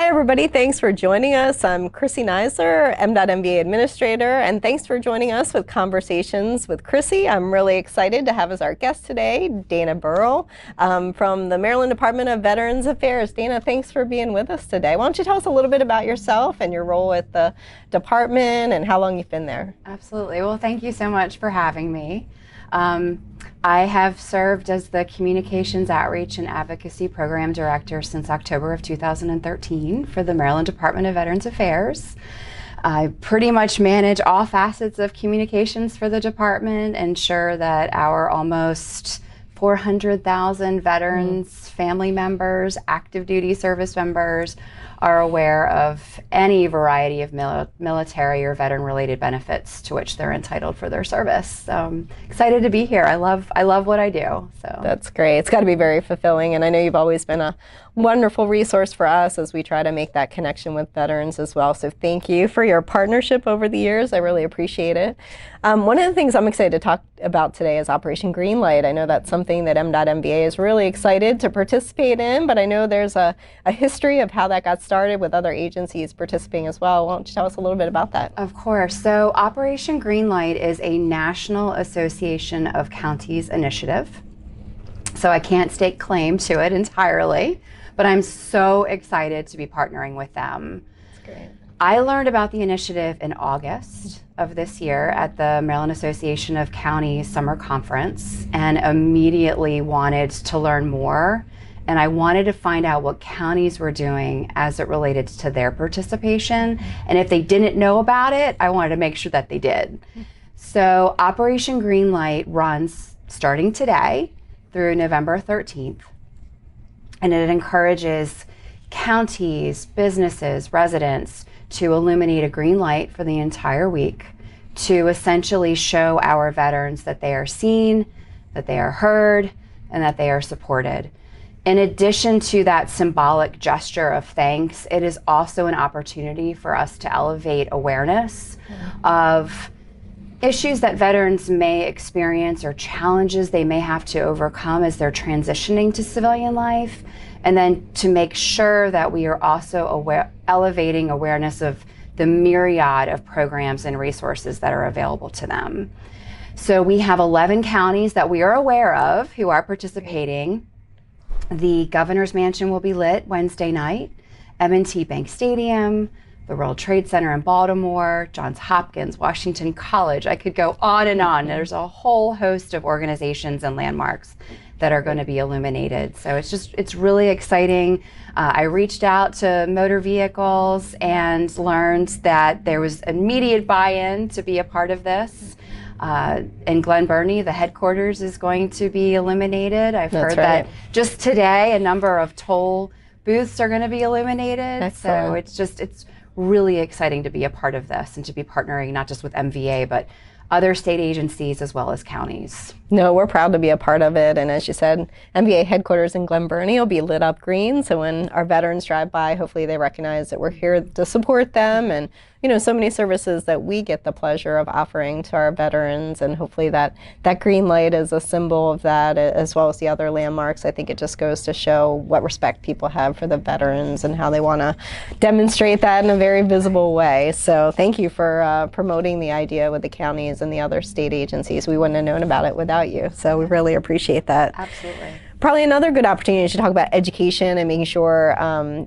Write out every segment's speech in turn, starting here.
Hi everybody, thanks for joining us. I'm Chrissy Nizer, MDOT MBA Administrator, and thanks for joining us with Conversations with Chrissy. I'm really excited to have as our guest today, Dana Burl from the Maryland Department of Veterans Affairs. Dana, thanks for being with us today. Why don't you tell us a little bit about yourself and your role at the department and how long you've been there? Absolutely. Well, thank you so much for having me. I have served as the Communications Outreach and Advocacy Program Director since October of 2013 for the Maryland Department of Veterans Affairs. I pretty much manage all facets of communications for the department, ensure that our almost 400,000 veterans, family members, active duty service members are aware of any variety of military or veteran-related benefits to which they're entitled for their service. So I'm excited to be here. I love what I do. So that's great. It's got to be very fulfilling, and I know you've always been a wonderful resource for us as we try to make that connection with veterans as well. So thank you for your partnership over the years. I really appreciate it. One of the things I'm excited to talk about today is Operation Greenlight. I know that's something that MDOT MBA is really excited to participate in, but I know there's a history of how that got started with other agencies participating as well. Why don't you tell us a little bit about that? Of course. So Operation Greenlight is a National Association of Counties initiative. So I can't stake claim to it entirely, but I'm so excited to be partnering with them. That's great. I learned about the initiative in August of this year at the Maryland Association of Counties Summer Conference and immediately wanted to learn more. And I wanted to find out what counties were doing as it related to their participation. And if they didn't know about it, I wanted to make sure that they did. So Operation Greenlight runs starting today through November 13th. And it encourages counties, businesses, residents to illuminate a green light for the entire week to essentially show our veterans that they are seen, that they are heard, and that they are supported. In addition to that symbolic gesture of thanks, it is also an opportunity for us to elevate awareness of issues that veterans may experience or challenges they may have to overcome as they're transitioning to civilian life, and then to make sure that we are also elevating awareness of the myriad of programs and resources that are available to them. So we have 11 counties that we are aware of who are participating. The Governor's Mansion will be lit Wednesday night, M&T Bank Stadium, the World Trade Center in Baltimore, Johns Hopkins, Washington College. I could go on and on. There's a whole host of organizations and landmarks that are going to be illuminated. So it's really exciting. I reached out to motor vehicles and learned that there was immediate buy-in to be a part of this. In Glen Burnie, the headquarters is going to be illuminated. I've heard that just today a number of toll booths are going to be illuminated. Excellent. So it's really exciting to be a part of this and to be partnering not just with MVA, but other state agencies as well as counties. No, we're proud to be a part of it. And as you said, MVA headquarters in Glen Burnie will be lit up green. So when our veterans drive by, hopefully they recognize that we're here to support them. And, you know, so many services that we get the pleasure of offering to our veterans. And hopefully that green light is a symbol of that, as well as the other landmarks. I think it just goes to show what respect people have for the veterans and how they want to demonstrate that in a very visible way. So thank you for promoting the idea with the counties and the other state agencies. We wouldn't have known about it without you. So we really appreciate that. Absolutely. Probably another good opportunity to talk about education and making sure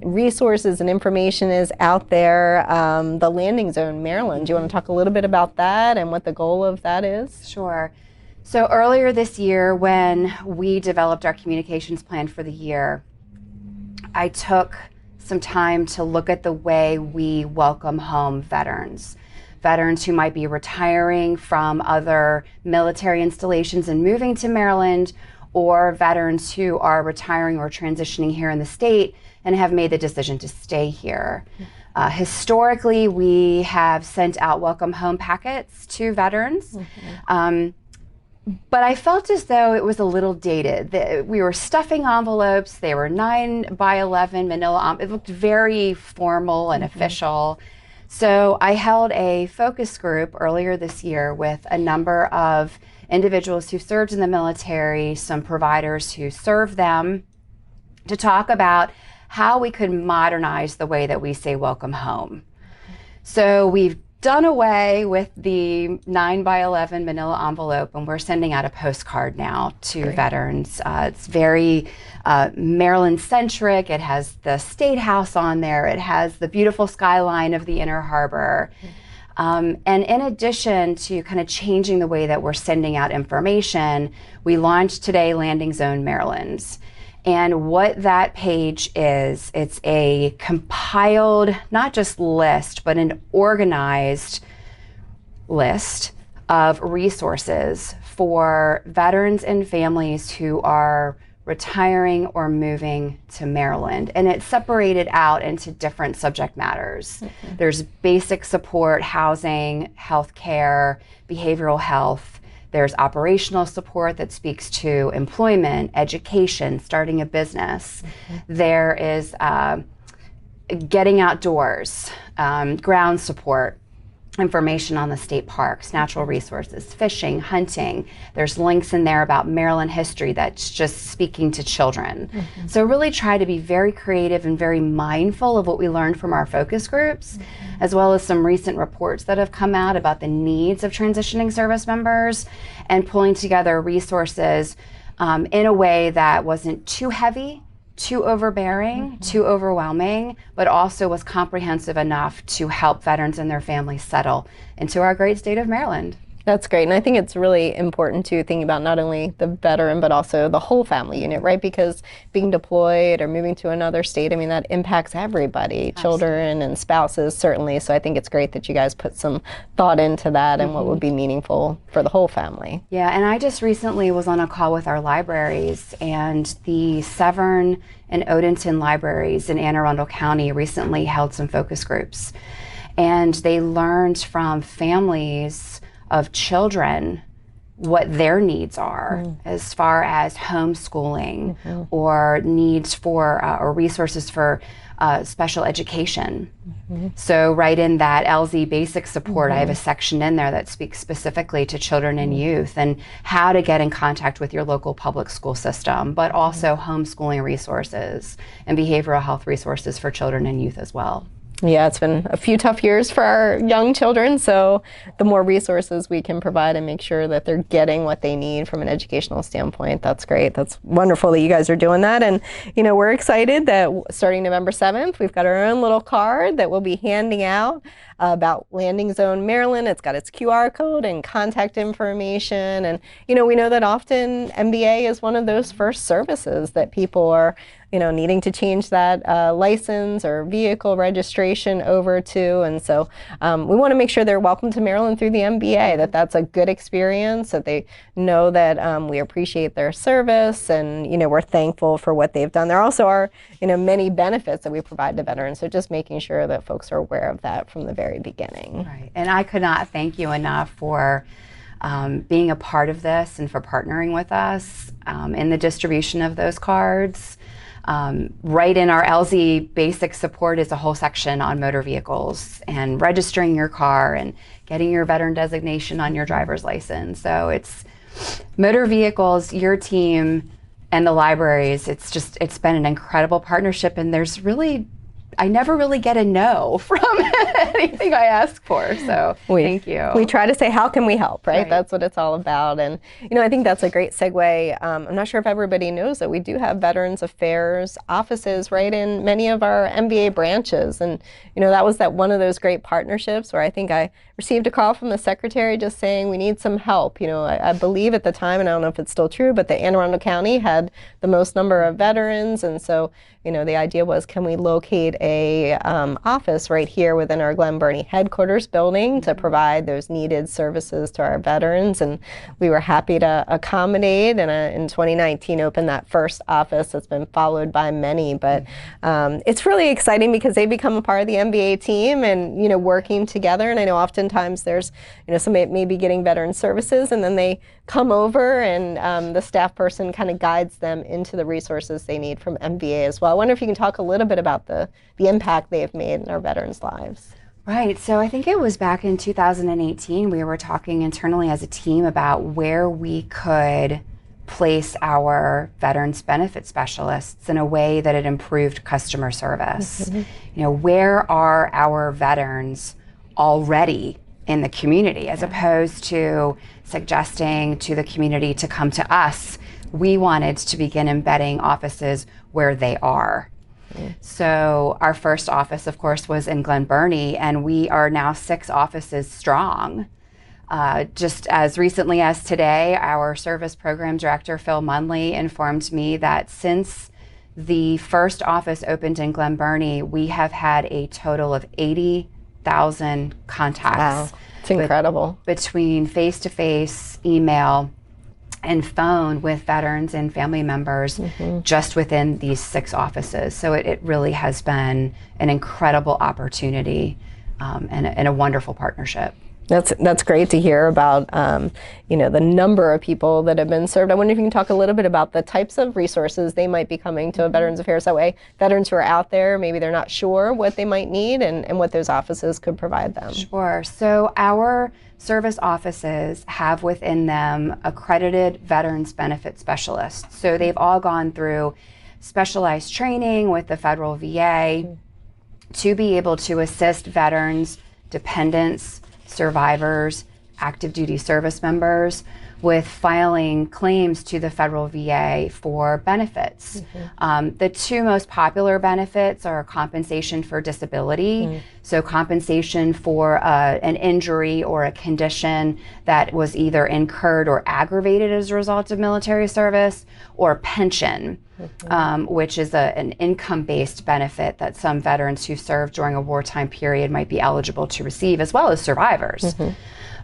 resources and information is out there. The Landing Zone Maryland, do you want to talk a little bit about that and what the goal of that is? Sure. So earlier this year, when we developed our communications plan for the year, I took some time to look at the way we welcome home veterans who might be retiring from other military installations and moving to Maryland, or veterans who are retiring or transitioning here in the state and have made the decision to stay here. Historically, we have sent out welcome home packets to veterans, but I felt as though it was a little dated. We were stuffing envelopes. They were 9x11 manila. It looked very formal and official. So I held a focus group earlier this year with a number of individuals who served in the military, some providers who served them, to talk about how we could modernize the way that we say welcome home. So we've done away with the 9x11 manila envelope, and we're sending out a postcard now to veterans. It's very Maryland-centric. It has the State House on there. It has the beautiful skyline of the Inner Harbor. And in addition to kind of changing the way that we're sending out information, we launched today Landing Zone Maryland. And what that page is, it's a compiled, not just list, but an organized list of resources for veterans and families who are retiring or moving to Maryland. And it's separated out into different subject matters. There's basic support, housing, healthcare, behavioral health. There's operational support that speaks to employment, education, starting a business. There is getting outdoors, ground support, information on the state parks, natural resources, fishing, hunting. There's links in there about Maryland history that's just speaking to children. So really try to be very creative and very mindful of what we learned from our focus groups, as well as some recent reports that have come out about the needs of transitioning service members, and pulling together resources in a way that wasn't too heavy, too overbearing, too overwhelming, but also was comprehensive enough to help veterans and their families settle into our great state of Maryland. That's great. And I think it's really important to think about not only the veteran, but also the whole family unit, right? Because being deployed or moving to another state, I mean, that impacts everybody, children and spouses, certainly. So I think it's great that you guys put some thought into that and what would be meaningful for the whole family. Yeah, and I just recently was on a call with our libraries, and the Severn and Odenton libraries in Anne Arundel County recently held some focus groups. And they learned from families of children what their needs are as far as homeschooling or needs for or resources for special education. So right in that LZ basic support, I have a section in there that speaks specifically to children and youth and how to get in contact with your local public school system, but also homeschooling resources and behavioral health resources for children and youth as well. Yeah, it's been a few tough years for our young children, so the more resources we can provide and make sure that they're getting what they need from an educational standpoint, that's great. That's wonderful that you guys are doing that. And, you know, we're excited that starting November 7th, we've got our own little card that we'll be handing out about Landing Zone Maryland. It's got its QR code and contact information. And, you know, we know that often MDA is one of those first services that people are, you know, needing to change that license or vehicle registration over to. And so we want to make sure they're welcome to Maryland through the MBA, that that's a good experience, that they know that we appreciate their service and, you know, we're thankful for what they've done. There also are, you know, many benefits that we provide to veterans. So just making sure that folks are aware of that from the very beginning. Right. And I could not thank you enough for being a part of this and for partnering with us in the distribution of those cards. Right in our LZ basic support is a whole section on motor vehicles and registering your car and getting your veteran designation on your driver's license. So it's motor vehicles, your team, and the libraries. It's been an incredible partnership, and there's really, I never really get a no from anything I ask for, so thank you. We try to say, how can we help, right? That's what it's all about. And, you know, I think that's a great segue. I'm not sure if everybody knows that we do have Veterans Affairs offices right in many of our MVA branches. And, you know, that was one of those great partnerships where I think I received a call from the secretary just saying we need some help. You know, I believe at the time, and I don't know if it's still true, but the Anne Arundel County had the most number of veterans. And so, you know, the idea was, can we locate a office right here within our Glen Burnie headquarters building to provide those needed services to our veterans? And we were happy to accommodate, and in 2019 opened that first office that's been followed by many. But it's really exciting because they become a part of the MBA team and, you know, working together. And I know oftentimes there's, you know, somebody maybe getting veteran services and then they come over and the staff person kind of guides them into the resources they need from MBA as well. I wonder if you can talk a little bit about the impact they've made in our veterans' lives. Right. So I think it was back in 2018 we were talking internally as a team about where we could place our veterans benefit specialists in a way that it improved customer service. Where are our veterans already in the community, as opposed to suggesting to the community to come to us? We wanted to begin embedding offices where they are. So our first office, of course, was in Glen Burnie, and we are now 6 offices strong. Just as recently as today, our service program director, Phil Munley, informed me that since the first office opened in Glen Burnie, we have had a total of 80,000 contacts. Wow, it's incredible. Between face-to-face, email, and phone with veterans and family members just within these 6 offices. So it really has been an incredible opportunity and a wonderful partnership. That's great to hear about, the number of people that have been served. I wonder if you can talk a little bit about the types of resources they might be coming to Veterans Affairs. That way, veterans who are out there, maybe they're not sure what they might need and what those offices could provide them. Sure. So our service offices have within them accredited veterans benefit specialists. So they've all gone through specialized training with the federal VA to be able to assist veterans, dependents, survivors, active duty service members with filing claims to the federal VA for benefits. The 2 most popular benefits are compensation for disability, so compensation for an injury or a condition that was either incurred or aggravated as a result of military service, or pension, which is an income-based benefit that some veterans who served during a wartime period might be eligible to receive, as well as survivors.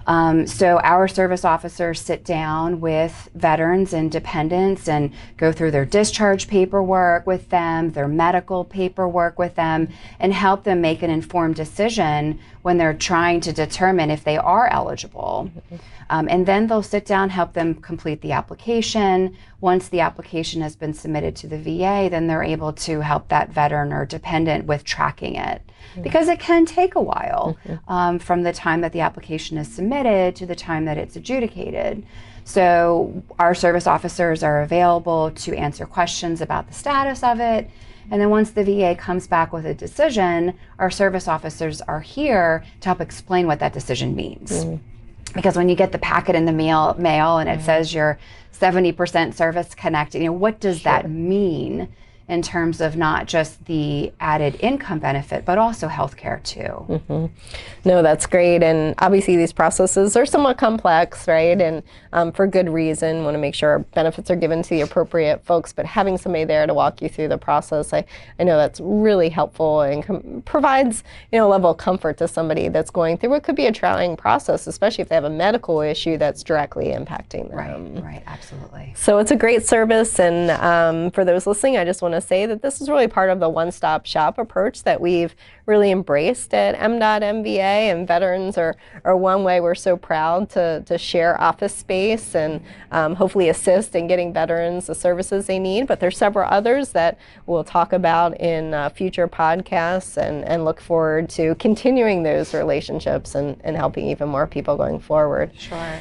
So our service officers sit down with veterans and dependents and go through their discharge paperwork with them, their medical paperwork with them, and help them make an informed decision when they're trying to determine if they are eligible. And then they'll sit down, help them complete the application. Once the application has been submitted to the VA, then they're able to help that veteran or dependent with tracking it. Because it can take a while from the time that the application is submitted to the time that it's adjudicated. So our service officers are available to answer questions about the status of it. And then once the VA comes back with a decision, our service officers are here to help explain what that decision means. Because when you get the packet in the mail and it says you're 70% service connected, what does that mean in terms of not just the added income benefit, but also healthcare too? No, that's great. And obviously these processes are somewhat complex, right? And for good reason, want to make sure benefits are given to the appropriate folks, but having somebody there to walk you through the process, I know that's really helpful and provides, a level of comfort to somebody that's going through what could be a trying process, especially if they have a medical issue that's directly impacting them. Right, absolutely. So it's a great service. And for those listening, I just want to say that this is really part of the one-stop shop approach that we've really embraced at MDOT MVA, and veterans are one way we're so proud to share office space and hopefully assist in getting veterans the services they need. But there's several others that we'll talk about in future podcasts, and look forward to continuing those relationships and helping even more people going forward. Sure.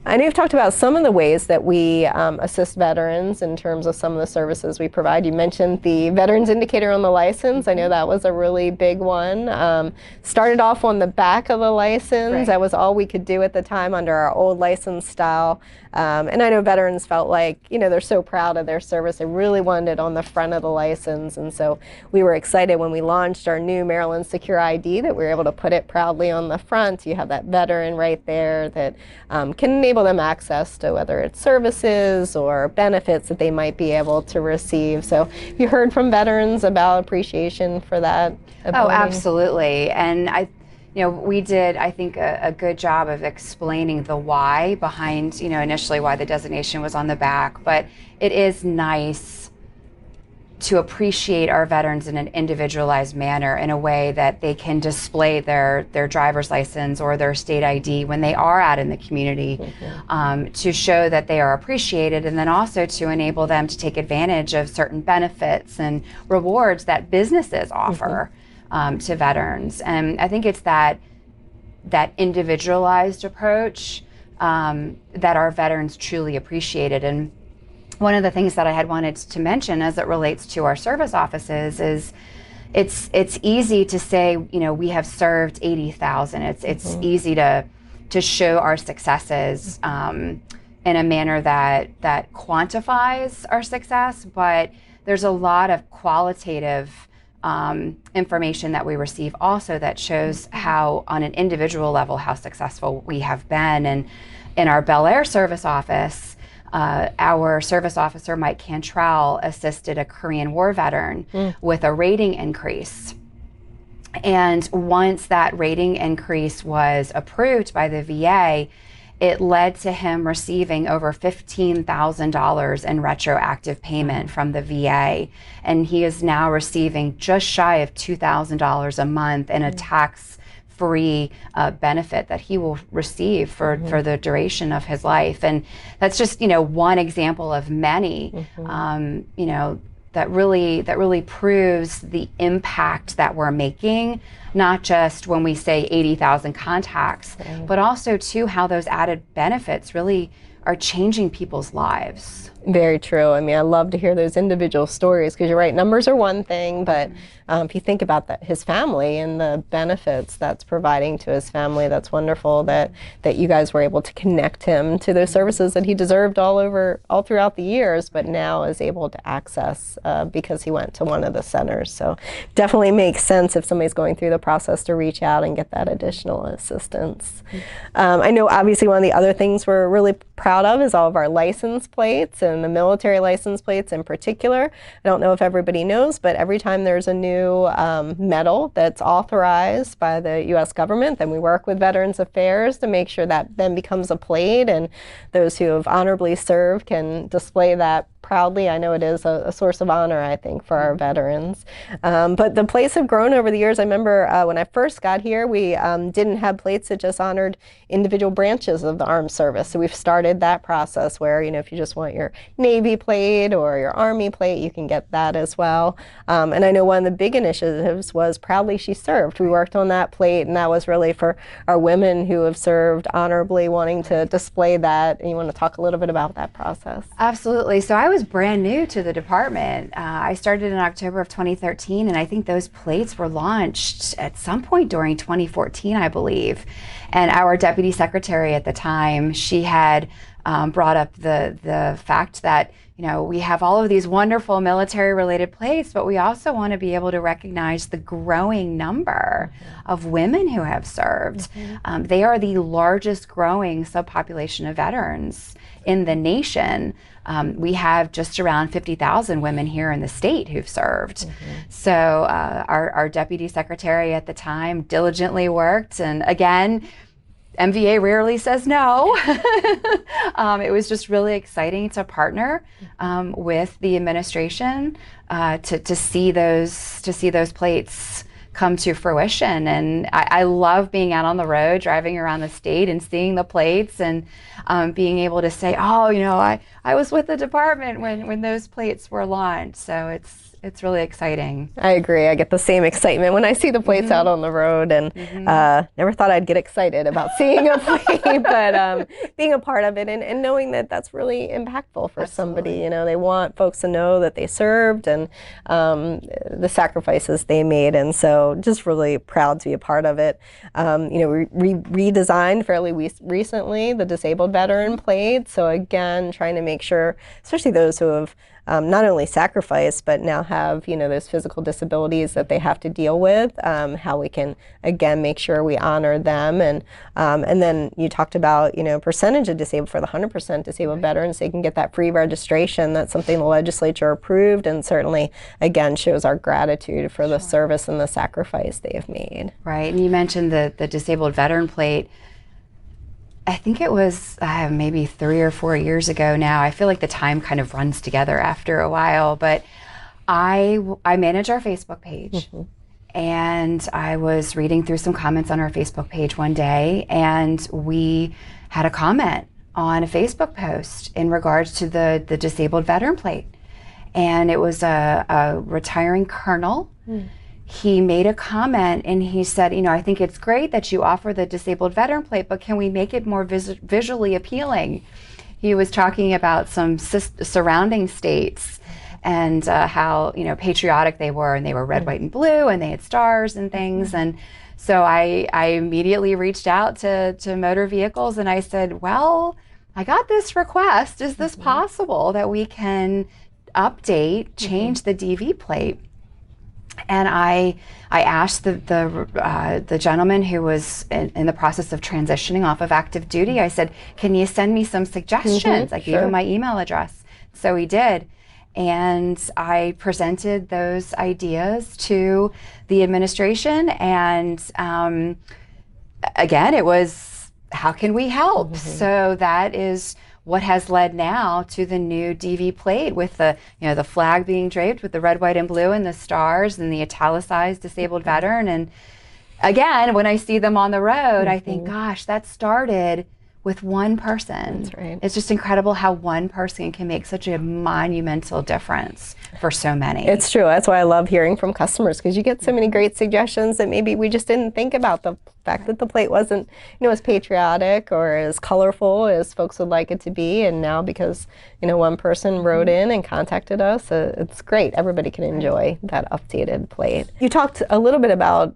I know you've talked about some of the ways that we assist veterans in terms of some of the services we provide. You mentioned the Veterans Indicator on the license. I know that was a really big one. Started off on the back of the license. Right. That was all we could do at the time under our old license style. And I know veterans felt like, they're so proud of their service. They really wanted it on the front of the license. And so we were excited when we launched our new Maryland Secure ID that we were able to put it proudly on the front. You have that veteran right there that can enable them access to whether it's services or benefits that they might be able to receive. So you heard from veterans about appreciation for that ability? Oh, absolutely. And we did, I think, a good job of explaining the why behind, initially why the designation was on the back. But it is nice to appreciate our veterans in an individualized manner, in a way that they can display their driver's license or their state ID when they are out in the community, to show that they are appreciated, and then also to enable them to take advantage of certain benefits and rewards that businesses offer to veterans. And I think it's that individualized approach that our veterans truly appreciated. And one of the things that I had wanted to mention as it relates to our service offices is it's easy to say, you know, we have served 80,000. It's easy to show our successes in a manner that quantifies our success, but there's a lot of qualitative information that we receive also that shows how, on an individual level, how successful we have been. And in our Bel Air service office, our service officer, Mike Cantrell, assisted a Korean War veteran with a rating increase. And once that rating increase was approved by the VA, it led to him receiving over $15,000 in retroactive payment from the VA. And he is now receiving just shy of $2,000 a month in a tax-free benefit that he will receive for the duration of his life. And that's just, you know, one example of many, you know, that really proves the impact that we're making, not just when we say 80,000 contacts, but also too how those added benefits really are changing people's lives. Very true. I mean, I love to hear those individual stories, because you're right, numbers are one thing, but if you think about that, his family and the benefits that's providing to his family, that's wonderful that you guys were able to connect him to those services that he deserved all throughout the years, but now is able to access because he went to one of the centers. So definitely makes sense if somebody's going through the process to reach out and get that additional assistance. I know obviously one of the other things we're really proud of is all of our license plates, and the military license plates in particular. I don't know if everybody knows, but every time there's a new medal that's authorized by the U.S. government, then we work with Veterans Affairs to make sure that then becomes a plate, and those who have honorably served can display that proudly. I know it is a source of honor, I think, for our veterans. But the plates have grown over the years. I remember when I first got here, we didn't have plates that just honored individual branches of the armed service. So we've started that process where, you know, if you just want your Navy plate or your Army plate, you can get that as well. And I know one of the big initiatives was Proudly She Served. We worked on that plate, and that was really for our women who have served honorably, wanting to display that. And you want to talk a little bit about that process? Absolutely. So I was brand new to the department. I started in October of 2013, and I think those plates were launched at some point during 2014, I believe. And our deputy secretary at the time, she had brought up the fact that, you know, we have all of these wonderful military-related plates, but we also want to be able to recognize the growing number of women who have served. They are the largest growing subpopulation of veterans in the nation. We have just around 50,000 women here in the state who've served. So our deputy secretary at the time diligently worked, and again, MVA rarely says no. It was just really exciting to partner with the administration to see those plates come to fruition. And I love being out on the road, driving around the state and seeing the plates, and being able to say, oh, you know, I was with the department when those plates were launched. So it's really exciting. I agree. I get the same excitement when I see the plates out on the road, and never thought I'd get excited about seeing a plate, but being a part of it and knowing that that's really impactful for somebody. You know, they want folks to know that they served and the sacrifices they made, and so just really proud to be a part of it. You know, we redesigned fairly recently the disabled veteran plate, so again, trying to make sure, especially those who have not only sacrificed, but now have, you know, those physical disabilities that they have to deal with, how we can, again, make sure we honor them. And then you talked about, you know, percentage of disabled for the 100% disabled veterans, they can get that free registration. That's something the legislature approved, and certainly, again, shows our gratitude for the service and the sacrifice they have made. Right, and you mentioned the disabled veteran plate. I think it was maybe 3 or 4 years ago now. I feel like the time kind of runs together after a while, but I manage our Facebook page, and I was reading through some comments on our Facebook page one day, and we had a comment on a Facebook post in regards to the disabled veteran plate. And it was a retiring colonel. He made a comment, and he said, you know, I think it's great that you offer the disabled veteran plate, but can we make it more visually appealing? he was talking about some surrounding states and how, you know, patriotic they were, and they were red, white, and blue, and they had stars and things. And so I immediately reached out to motor vehicles, and I said, well, I got this request. Is this possible that we can update, change the DV plate? And I asked the gentleman who was in the process of transitioning off of active duty. I said, can you send me some suggestions? I gave him my email address. So he did. And I presented those ideas to the administration. And again, it was, how can we help? So that is what has led now to the new DV plate with the, you know, the flag being draped with the red, white, and blue and the stars and the italicized disabled veteran. And again, when I see them on the road, I think, gosh, that started with one person. That's right. It's just incredible how one person can make such a monumental difference for so many. It's true. That's why I love hearing from customers, because you get so many great suggestions that maybe we just didn't think about. The fact that the plate wasn't, you know, as patriotic or as colorful as folks would like it to be, and now because, you know, one person wrote in and contacted us, it's great. Everybody can enjoy that updated plate. You talked a little bit about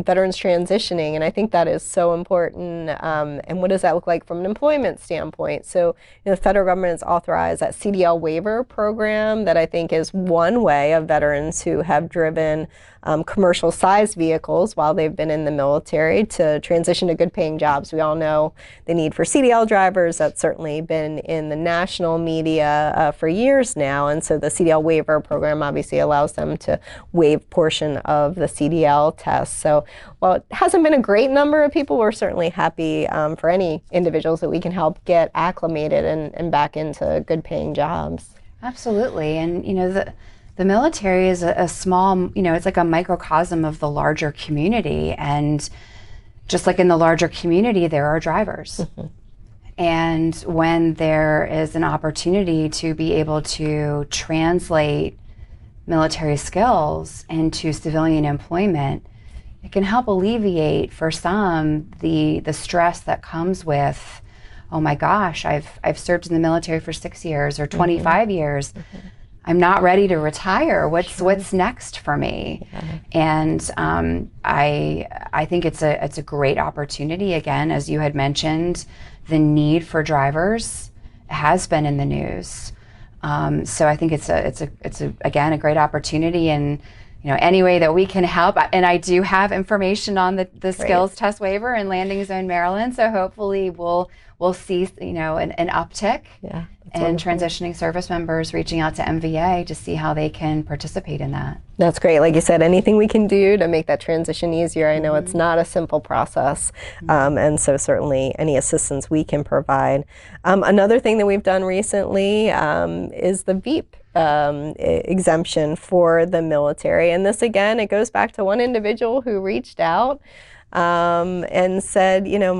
veterans transitioning, and I think that is so important. And what does that look like from an employment standpoint? So, you know, the federal government has authorized that CDL waiver program that I think is one way of veterans who have driven commercial sized vehicles while they've been in the military to transition to good paying jobs. We all know the need for CDL drivers. That's certainly been in the national media for years now. And so the CDL waiver program obviously allows them to waive portion of the CDL test. So while it hasn't been a great number of people, we're certainly happy for any individuals that we can help get acclimated and back into good paying jobs. Absolutely. And, you know, the military is a small, you know, it's like a microcosm of the larger community. And just like in the larger community, there are drivers. And when there is an opportunity to be able to translate military skills into civilian employment, it can help alleviate for some the stress that comes with, oh my gosh, I've served in the military for 6 years or 25 years. I'm not ready to retire. What's next for me? And I think it's a great opportunity. Again, as you had mentioned, the need for drivers has been in the news. So I think it's again a great opportunity, and you know, any way that we can help. And I do have information on the skills test waiver in Landing Zone, Maryland. So hopefully we'll see, you know, an uptick and transitioning service members reaching out to MVA to see how they can participate in that. That's great. Like you said, anything we can do to make that transition easier. I know it's not a simple process, and so certainly any assistance we can provide. Another thing that we've done recently is the VEEP exemption for the military. And this, again, it goes back to one individual who reached out and said, you know,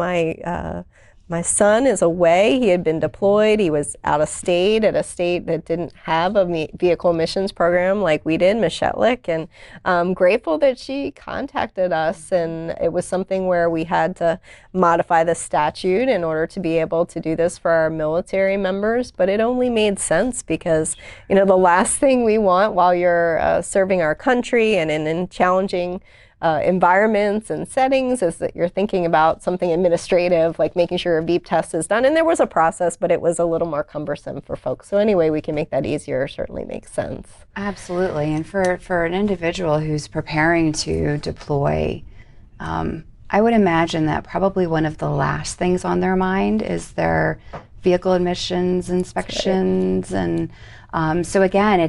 my son is away. He had been deployed. He was out of state at a state that didn't have a vehicle emissions program like we did, Ms. Shetlick. And I'm grateful that she contacted us. And it was something where we had to modify the statute in order to be able to do this for our military members. But it only made sense because, you know, the last thing we want while you're serving our country and in challenging environments and settings is that you're thinking about something administrative, like making sure a VEEP test is done. And there was a process, but it was a little more cumbersome for folks. So anyway, we can make that easier certainly makes sense. Absolutely. And for an individual who's preparing to deploy, I would imagine that probably one of the last things on their mind is their vehicle emissions inspections. And so again, it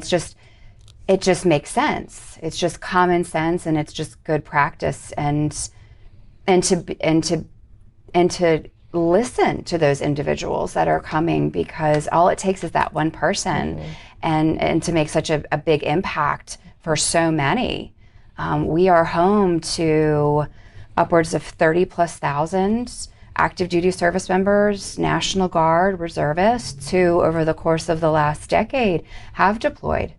just makes sense. It's just common sense, and it's just good practice, and to listen to those individuals that are coming, because all it takes is that one person, and to make such a big impact for so many. We are home to upwards of 30,000+ active duty service members, National Guard, reservists who over the course of the last decade have deployed.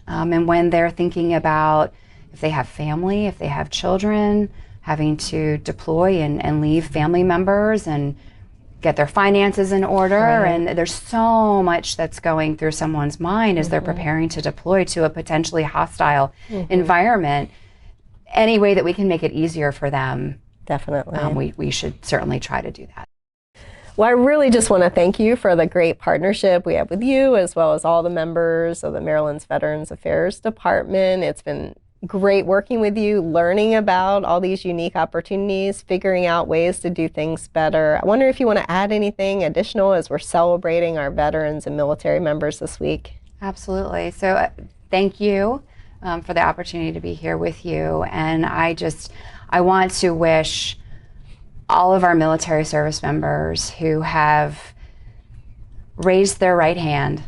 And when they're thinking about if they have family, if they have children, having to deploy and leave family members and get their finances in order. Right. And there's so much that's going through someone's mind as they're preparing to deploy to a potentially hostile environment. Any way that we can make it easier for them, Definitely. we should certainly try to do that. Well, I really just want to thank you for the great partnership we have with you, as well as all the members of the Maryland's Veterans Affairs Department. It's been great working with you, learning about all these unique opportunities, figuring out ways to do things better. I wonder if you want to add anything additional as we're celebrating our veterans and military members this week. Absolutely. So thank you for the opportunity to be here with you. And I want to wish all of our military service members who have raised their right hand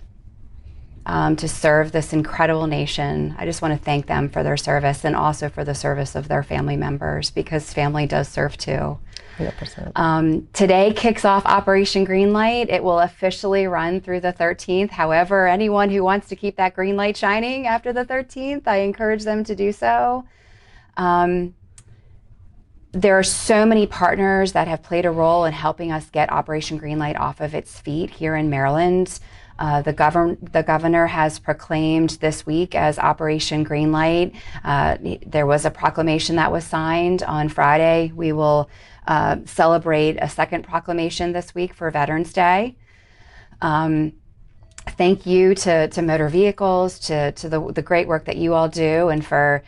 to serve this incredible nation. I just want to thank them for their service and also for the service of their family members, because family does serve too. 100%. Today kicks off Operation Greenlight. It will officially run through the 13th. However, anyone who wants to keep that green light shining after the 13th, I encourage them to do so. There are so many partners that have played a role in helping us get Operation Greenlight off of its feet here in Maryland. The governor has proclaimed this week as Operation Greenlight. There was a proclamation that was signed on Friday. We will celebrate a second proclamation this week for Veterans Day. Thank you to Motor Vehicles, to the great work that you all do, and for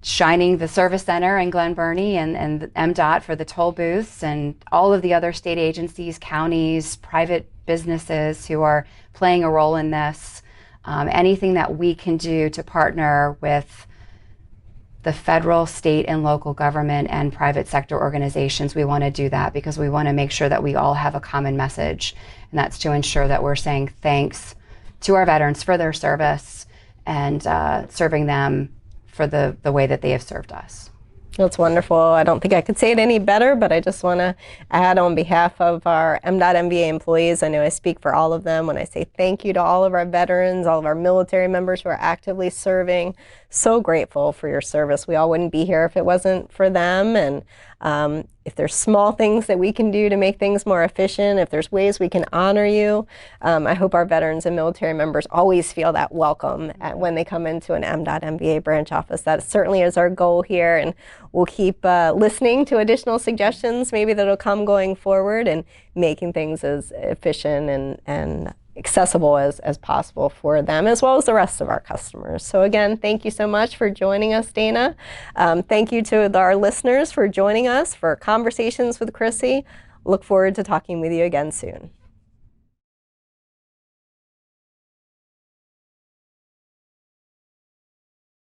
shining the service center in Glen Burnie, and the MDOT for the toll booths, and all of the other state agencies, counties, private businesses who are playing a role in this. Anything that we can do to partner with the federal, state, and local government and private sector organizations, we want to do that, because we want to make sure that we all have a common message, and that's to ensure that we're saying thanks to our veterans for their service and serving them for the way that they have served us. That's wonderful. I don't think I could say it any better, but I just want to add on behalf of our MDOT MVA employees, I know I speak for all of them when I say thank you to all of our veterans, all of our military members who are actively serving. So grateful for your service. We all wouldn't be here if it wasn't for them. And if there's small things that we can do to make things more efficient, if there's ways we can honor you, I hope our veterans and military members always feel that welcome when they come into an MDOT MVA branch office. That certainly is our goal here, and we'll keep listening to additional suggestions maybe that'll come going forward, and making things as efficient and accessible as possible for them, as well as the rest of our customers. So again, thank you so much for joining us, Dana. Thank you to our listeners for joining us for Conversations with Chrissy. Look forward to talking with you again soon.